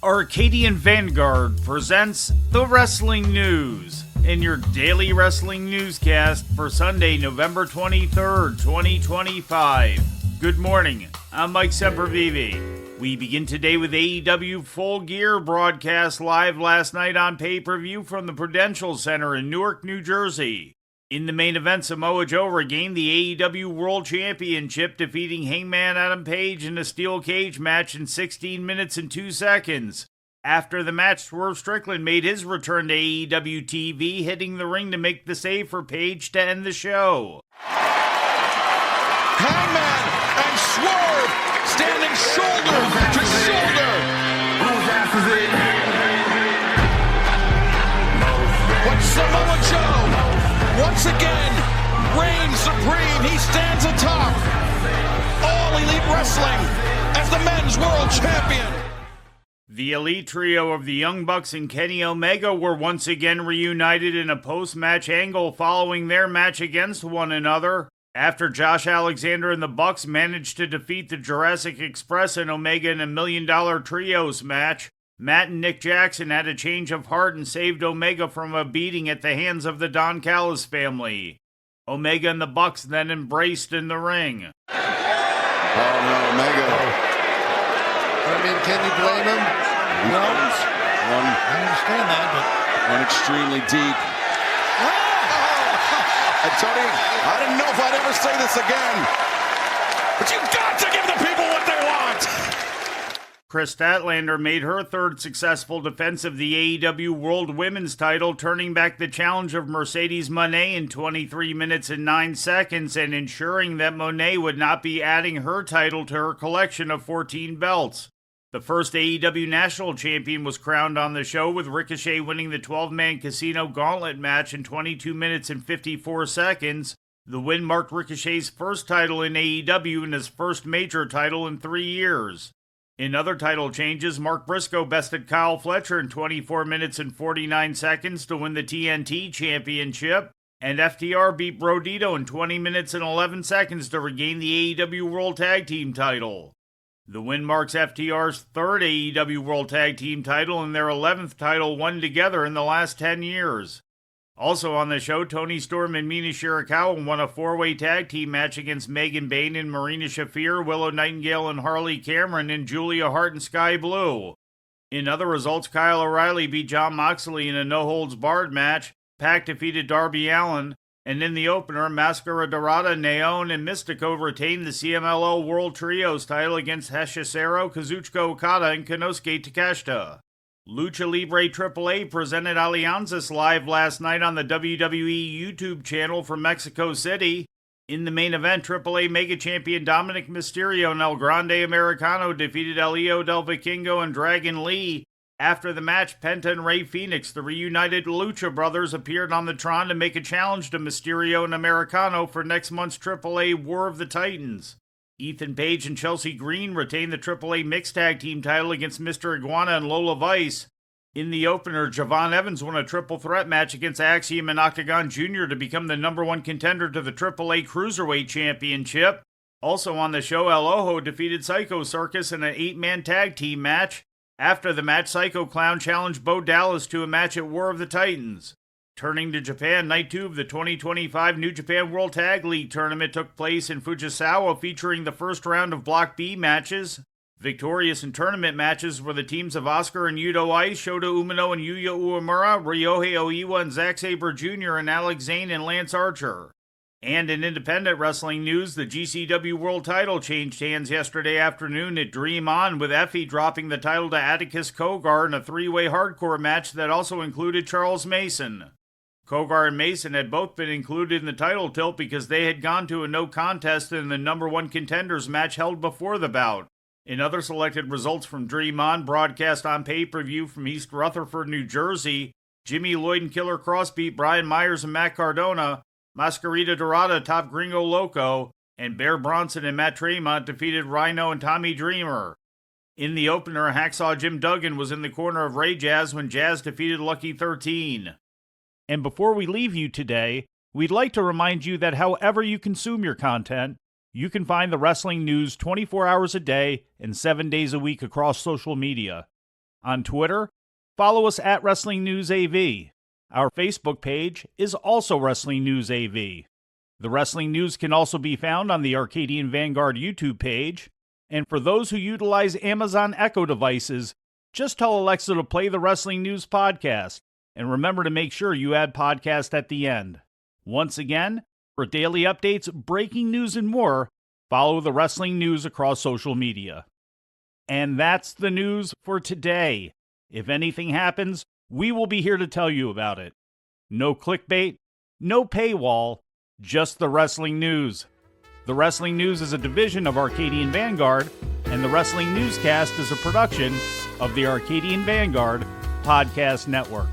Arcadian Vanguard presents the Wrestling News in your daily wrestling newscast for Sunday, November 23rd, 2025. Good morning, I'm Mike Sempervive. We begin today with AEW Full Gear broadcast live last night on pay-per-view from the Prudential Center in Newark, New Jersey. In the main event, Samoa Joe regained the AEW World Championship, defeating Hangman Adam Page in a steel cage match in 16 minutes and 2 seconds. After the match, Swerve Strickland made his return to AEW TV, hitting the ring to make the save for Page to end the show. Hangman and Swerve standing shoulder to shoulder. But Samoa Joe once again reigns supreme. He stands atop All Elite Wrestling as the men's world champion. The Elite Trio of the Young Bucks and Kenny Omega were once again reunited in a post-match angle following their match against one another. After Josh Alexander and the Bucks managed to defeat the Jurassic Express and Omega in a $1 Million Trios match, Matt and Nick Jackson had a change of heart and saved Omega from a beating at the hands of the Don Callis family. Omega and the Bucks then embraced in the ring. Oh no, Omega. I mean, can you blame him? No. I understand that, but one extremely deep. Tony, I didn't know if I'd ever say this again, but you've got to give the people what they want. Chris Statlander made her third successful defense of the AEW World Women's title, turning back the challenge of Mercedes Moné in 23 minutes and 9 seconds and ensuring that Moné would not be adding her title to her collection of 14 belts. The first AEW National Champion was crowned on the show, with Ricochet winning the 12-man Casino Gauntlet match in 22 minutes and 54 seconds. The win marked Ricochet's first title in AEW and his first major title in 3 years. In other title changes, Mark Briscoe bested Kyle Fletcher in 24 minutes and 49 seconds to win the TNT Championship, and FTR beat Brodito in 20 minutes and 11 seconds to regain the AEW World Tag Team title. The win marks FTR's third AEW World Tag Team title and their 11th title won together in the last 10 years. Also on the show, Toni Storm and Mina Shirakawa won a 4-way tag team match against Megan Bayne and Marina Shafir, Willow Nightingale and Harley Cameron, and Julia Hart and Sky Blue. In other results, Kyle O'Reilly beat Jon Moxley in a no-holds-barred match, Pac defeated Darby Allin, and in the opener, Mascara Dorada, Naon, and Mystico retained the CMLL World Trios title against Hechicero, Kazuchika Okada, and Konosuke Takeshita. Lucha Libre AAA presented Alianzas live last night on the WWE YouTube channel from Mexico City. In the main event, AAA Mega Champion Dominic Mysterio and El Grande Americano defeated Elio Del Vikingo and Dragon Lee. After the match, Penta and Rey Fenix, the reunited Lucha Brothers, appeared on the Tron to make a challenge to Mysterio and Americano for next month's AAA War of the Titans. Ethan Page and Chelsea Green retained the AAA Mixed Tag Team title against Mr. Iguana and Lola Vice. In the opener, Javon Evans won a triple threat match against Axiom and Octagon Jr. to become the #1 contender to the AAA Cruiserweight Championship. Also on the show, El Ojo defeated Psycho Circus in an 8-man tag team match. After the match, Psycho Clown challenged Bo Dallas to a match at War of the Titans. Turning to Japan, Night 2 of the 2025 New Japan World Tag League Tournament took place in Fujisawa, featuring the first round of Block B matches. Victorious in tournament matches were the teams of Oscar and Yudo Ice, Shota Umino and Yuya Uemura, Ryohei Oiwa and Zack Sabre Jr., and Alex Zane and Lance Archer. And in independent wrestling news, the GCW World title changed hands yesterday afternoon at Dream On, with Effie dropping the title to Atticus Cogar in a 3-way hardcore match that also included Charles Mason. Cogar and Mason had both been included in the title tilt because they had gone to a no contest in the #1 contenders match held before the bout. In other selected results from Dream On, broadcast on pay-per-view from East Rutherford, New Jersey, Jimmy Lloyd and Killer Cross beat Brian Myers and Matt Cardona, Mascarita Dorada topped Gringo Loco, and Bear Bronson and Matt Tremont defeated Rhino and Tommy Dreamer. In the opener, Hacksaw Jim Duggan was in the corner of Ray Jazz when Jazz defeated Lucky 13. And before we leave you today, we'd like to remind you that however you consume your content, you can find the wrestling news 24 hours a day and 7 days a week across social media. On Twitter, follow us at Wrestling News AV. Our Facebook page is also Wrestling News AV. The Wrestling News can also be found on the Arcadian Vanguard YouTube page. And for those who utilize Amazon Echo devices, just tell Alexa to play the Wrestling News podcast. And remember to make sure you add podcast at the end. Once again, for daily updates, breaking news, and more, follow the Wrestling News across social media. And that's the news for today. If anything happens, we will be here to tell you about it. No clickbait, no paywall, just the Wrestling News. The Wrestling News is a division of Arcadian Vanguard, and the Wrestling Newscast is a production of the Arcadian Vanguard Podcast Network.